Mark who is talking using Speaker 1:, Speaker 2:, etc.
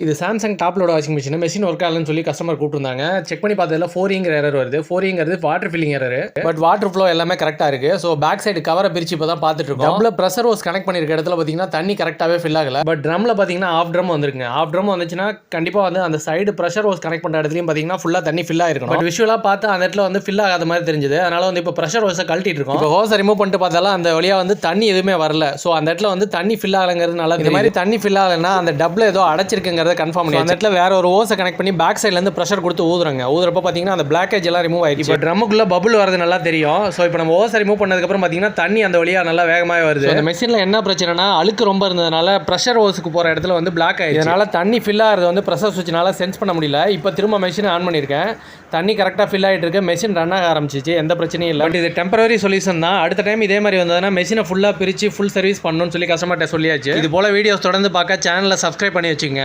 Speaker 1: இது Samsung top load washing machine work ஆகலன்னு சொல்லி கஸ்டமர் கூப்பிட்டுருந்தாங்க. செக் பண்ணி பார்த்ததுல 4ங்கிற எரர் வருது. 4ங்கிறது water filling error. But water flow எல்லாமே கரெக்டாக இருக்கு. ஸோ பேக் சைடு கவரை பிரிச்சு இப்போ தான் பார்த்துட்டு இருக்கோம். டப்ல ப்ரெஷர் ஹோஸ் கனெக்ட் பண்ணிருக்க இடத்துல பார்த்தீங்கன்னா தண்ணி கரெக்டாகவே ஃபில் ஆகல. பட் ட்ரம்ல பார்த்தீங்கன்னா ஆஃப் ட்ரம் வந்துருங்க. ஆஃப் ட்ரம் வந்துச்சுன்னா கண்டிப்பாக வந்து அந்த சைடு ப்ரெஷர் ஹோஸ் கனெக்ட் பண்ணுற இடத்துலையும் பார்த்தீங்கன்னா ஃபுல்லாக தண்ணி ஃபில் ஆயிருக்கும். பட் விஷுவலாக பார்த்து அந்த இடத்துல வந்து ஃபில் ஆகாத மாதிரி தெரிஞ்சது. அதனால வந்து இப்போ ப்ரெஷர் ஹோஸை கழட்டிட்டு இருக்கோம். இப்போ ஹோஸை ரிமூவ் பண்ணிட்டு பார்த்தாலும் அந்த வழியாக வந்து தண்ணி எதுவுமே வரல. ஸோ அந்த இடத்துல வந்து தண்ணி ஃபில் ஆகலைங்கிறதுனால இந்த மாதிரி தண்ணி ஃபில் ஆகலைன்னா அந்த டப்ல ஏதோ அடைச்சிருக்குங்கிறத கன்ஃபார்ம் பண்ணி அந்த இடத்துல வேற ஒரு ஹோஸை கனெக்ட் பண்ணி பேக் சைடுல இருந்து பிரஷர் கொடுத்து ஊதுறாங்க. ஊதுறப்ப பாத்தீங்கன்னா அந்த பிளாக்கேஜ் எல்லாம் ரிமூவ் ஆயிடுச்சு. இப்போ ட்ரம்முக்குள்ள பபுள் வரது நல்லா தெரியும். ஸோ இப்போ நம்ம ஹோஸை ரிமூவ் பண்ணதுக்கு அப்புறம் பாத்தீங்கன்னா தண்ணி அந்த வழியா நல்லா வேகமாக வருது. இந்த மெஷின்ல என்ன பிரச்சனைனா அழுக்கு ரொம்ப இருந்ததுனால பிரஷர் ஹோஸுக்கு போற இடத்துல வந்து பிளாக் ஆயிடுச்சு. இதனால தண்ணி ஃபில் ஆகிறது வந்து பிரஷர் சுவிட்ச்னால சென்ஸ் பண்ண முடியல. இப்போ திரும்ப மெஷின் ஆன் பண்ணியிருக்கேன். தண்ணி கரெக்டாக ஃபில் ஆகிட்டு இருக்கு. மெஷின் ரன் ஆக ஆரம்பிச்சிச்சு. எந்த பிரச்சனையும் இல்லை. பட் இது டெம்பரரி சொல்யூஷன் தான். அடுத்த டைம் இதே மாதிரி வந்ததுன்னா மெஷினை ஃபுல்லாக பிரித்து ஃபுல் சர்வீஸ் பண்ணணும்னு சொல்லி கஸ்டமர்கிட்ட சொல்லியாச்சு. இது போல வீடியோஸ் தொடர்ந்து பார்க்க சேனலை சப்ஸ்கிரைப் பண்ணி வச்சுங்க.